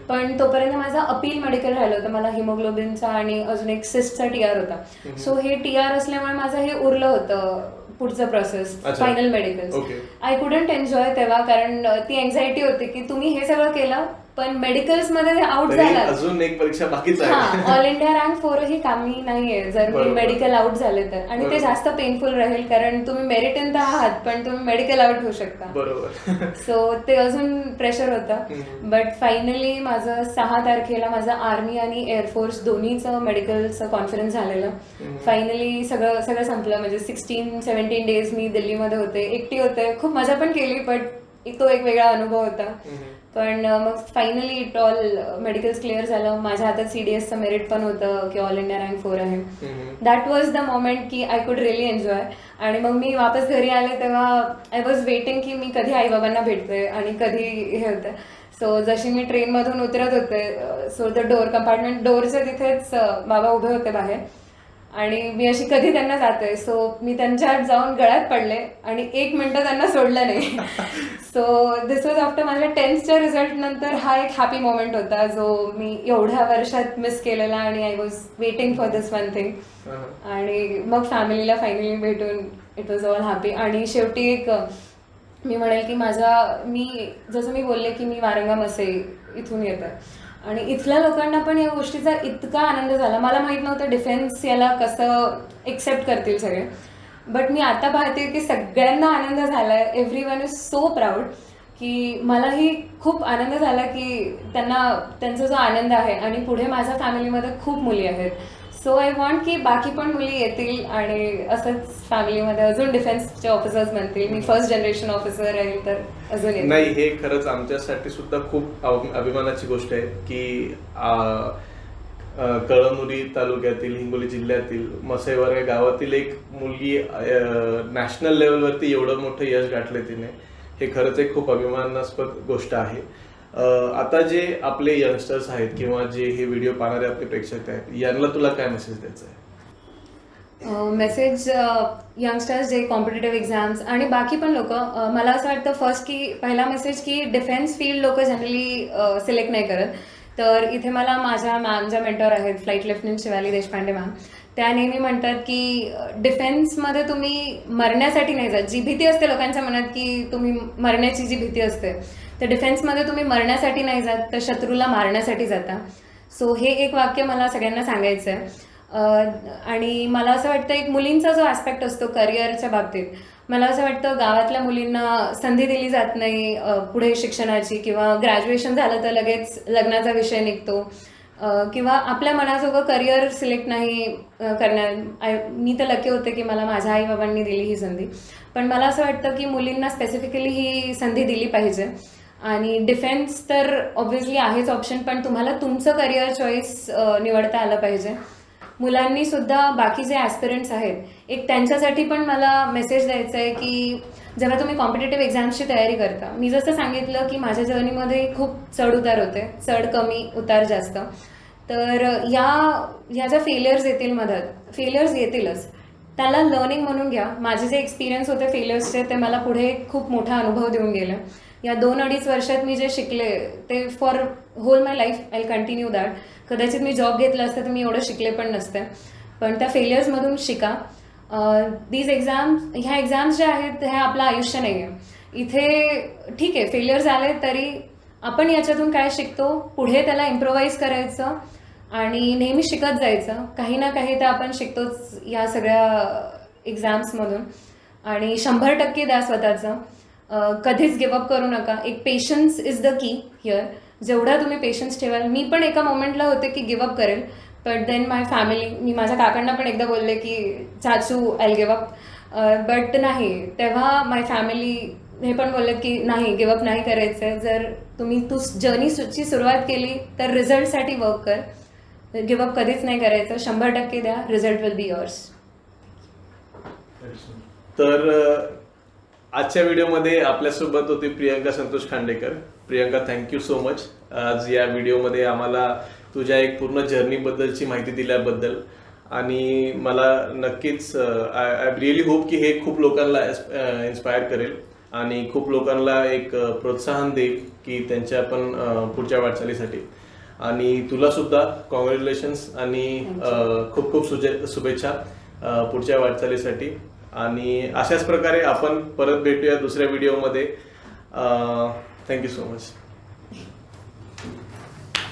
पण तोपर्यंत माझा अपील मेडिकल राहिलं होतं. मला हिमोग्लोबिनचा आणि अजून एक सिस्टचा TR होता. सो हे TR असल्यामुळे माझं हे उरलं होतं पुढचं process final medical. I couldn't enjoy तेव्हा, कारण ती एन्झायटी होती की तुम्ही हे सगळं केलं पण मेडिकल्स मध्ये आउट झाला, अजून एक परीक्षा बाकीच आहे. ऑल इंडिया रँक 4 ही कामी नाहीये जर मी मेडिकल आउट झाले तर. आणि ते जास्त पेनफुल राहील कारण तुम्ही मेरिट इन तर आहात पण तुम्ही मेडिकल आउट होऊ शकता. बरोबर. सो ते अजून प्रेशर होतं. बट फायनली माझं 6 तारखेला माझं आर्मी आणि एअरफोर्स दोन्हीचं मेडिकलचं कॉन्फरन्स झालेलं. फायनली सगळं संपलं. म्हणजे 16-17 डेज मी दिल्लीमध्ये होते, एकटी होते. खूप मजा पण केली बट तो एक वेगळा अनुभव होता. पण मग finally it all medicals clear झालं. माझ्या हातात CDSचं मेरिट पण होतं की ऑल इंडिया रँक 4 आहे. दॅट वॉज द मोमेंट की आय कुड रिअली एन्जॉय. आणि मग मी वापस घरी आले तेव्हा आय वॉज वेटिंग की मी कधी आईबाबांना भेटते आणि कधी हे होतं. सो जशी मी ट्रेनमधून उतरत होते, सो द कंपार्टमेंट डोअरच्या तिथेच बाबा उभे होते बाहेर आणि मी अशी कधी त्यांना जाते. सो मी त्यांच्यात जाऊन गळ्यात पडले आणि 1 मिनिटं त्यांना सोडलं नाही. सो दिस वॉज आफ्टर माझ्या 10thच्या रिझल्ट नंतर हा एक हॅपी मोमेंट होता जो मी एवढ्या वर्षात मिस केलेला. आणि I was waiting for this one thing. आणि मग फॅमिलीला फायनली भेटून इट वॉज ऑल हॅपी. आणि शेवटी एक मी म्हणेल की जसं मी बोलले की मी वारंगा मसई इथून येते आणि इथल्या लोकांना पण या गोष्टीचा इतका आनंद झाला. मला माहित नव्हतं डिफेन्स याला कसं एक्सेप्ट करतील सगळे. बट मी आता पाहते की सगळ्यांना आनंद झालाय. एव्हरीवन इज सो प्राऊड की मलाही खूप आनंद झाला की त्यांचा जो आनंद आहे. आणि पुढे माझ्या फॅमिलीमध्ये खूप मुली आहेत. सो आय वॉन्ट की बाकी पण मुली येतील आणि असंच फॅमिलीमध्ये अजून डिफेन्सचे ऑफिसर्स बनतील. मी फर्स्ट जनरेशन ऑफिसर राहील तर अजून येईल. नाही, हे खरंच आमच्यासाठी सुद्धा खूप अभिमानाची गोष्ट आहे की कळमनुरी तालुक्यातील हिंगोली जिल्ह्यातील मसईवर या गावातील एक मुलगी नॅशनल लेवलवरती एवढं मोठं यश गाठलं तिने. हे खरंच एक खूप अभिमानास्पद गोष्ट आहे. आता जे आपले यंगस्टर्स आहेत किंवा जे हे व्हिडिओ पाहणारे आपले प्रेक्षक आहेत, यांना तुला काय मेसेज द्यायचा आहे? मेसेज यंगस्टर्स जे कॉम्पिटेटिव्ह एक्झाम्स आणि बाकी पण लोक, मला असं वाटतं फर्स्ट की पहिला मेसेज की डिफेन्स फील्ड लोक जनरली सिलेक्ट नाही करत. तर इथे मला माझ्या मॅम ज्या मेंटॉर आहेत flight lieutenant Shivali Deshpande ma'am, त्या नेहमी म्हणतात की डिफेन्समध्ये तुम्ही मरण्यासाठी नाही जात. जी भीती असते लोकांच्या मनात की तुम्ही मरण्याची जी भीती असते, तर डिफेन्समध्ये तुम्ही मरण्यासाठी नाही जात तर शत्रूला मारण्यासाठी जाता. सो हे एक वाक्य मला सगळ्यांना सांगायचं आहे. आणि मला असं वाटतं एक मुलींचा जो ॲस्पेक्ट असतो करिअरच्या बाबतीत, मला असं वाटतं गावातल्या मुलींना संधी दिली जात नाही पुढे शिक्षणाची, किंवा ग्रॅज्युएशन झालं तर लगेच लग्नाचा विषय निघतो, किंवा आपल्या मनाजोगं करिअर सिलेक्ट नाही मी तर लकी होते की मला माझ्या आईबाबांनी दिली ही संधी. पण मला असं वाटतं की मुलींना स्पेसिफिकली ही संधी दिली पाहिजे. आणि डिफेन्स तर ऑब्व्हियसली आहेच ऑप्शन, पण तुम्हाला तुमचं करिअर चॉईस निवडता आलं पाहिजे. मुलांनी सुद्धा बाकी जे ॲस्पिरंट्स आहेत, एक त्यांच्यासाठी पण मला मेसेज द्यायचा आहे की जेव्हा तुम्ही कॉम्पिटेटिव्ह एक्झाम्सची तयारी करता, मी जसं सांगितलं की माझ्या जर्नीमध्ये खूप चढ उतार होते, चढ कमी उतार जास्त. तर ह्या ज्या फेलियर्स येतील मधात, फेलियर्स येतीलच, त्याला लर्निंग म्हणून घ्या. माझे जे एक्सपिरियन्स होते फेलियर्सचे ते मला पुढे खूप मोठा अनुभव देऊन गेले. या 2-2.5 वर्षात मी जे शिकले ते for whole my life I continue that. कदाचित मी जॉब घेतला असता तर मी एवढं शिकले पण नसते. पण त्या फेलियर्समधून शिका. ह्या एक्झाम्स ज्या आहेत ह्या आपलं आयुष्य नाही आहे. इथे ठीक आहे फेलियर्स आले तरी आपण याच्यातून काय शिकतो, पुढे त्याला इम्प्रोवाइज करायचं आणि नेहमी शिकत जायचं. काही ना काही तर आपण शिकतोच या सगळ्या एक्झाम्समधून. आणि 100% द्या स्वतःचं. कधीच गिवअप करू नका. एक patience is the key here. जेवढा तुम्ही पेशन्स ठेवाल, मी पण एका मोमेंटला होते की गिवअप करेल, बट देन माय फॅमिली, मी माझ्या काकांना पण एकदा बोलले की चाचू आय गिवअप, बट नाही. तेव्हा माय फॅमिली हे पण बोलले की नाही, गिवअप नाही करायचं. जर तुम्ही जर्नीची सुरुवात केली तर रिझल्टसाठी वर्क कर. गिवअप कधीच नाही करायचं. 100% द्या. Result will be yours. तर आजच्या व्हिडिओमध्ये आपल्यासोबत होती Priyanka Santosh Khandekar. Priyanka, thank you so much आज या व्हिडिओमध्ये आम्हाला तुझ्या एक पूर्ण जर्नीबद्दलची माहिती दिल्याबद्दल. आणि मला नक्कीच आय रिअली होप की हे खूप लोकांना इन्स्पायर करेल आणि खूप लोकांना एक प्रोत्साहन देईल की त्यांच्या पण पुढच्या वाटचालीसाठी. आणि तुला सुद्धा कॉंग्रॅच्युलेशन्स आणि खूप खूप शुभेच्छा पुढच्या वाटचालीसाठी. आणि अशाच प्रकारे आपण परत भेटूया दुसऱ्या व्हिडिओमध्ये. Thank you so much.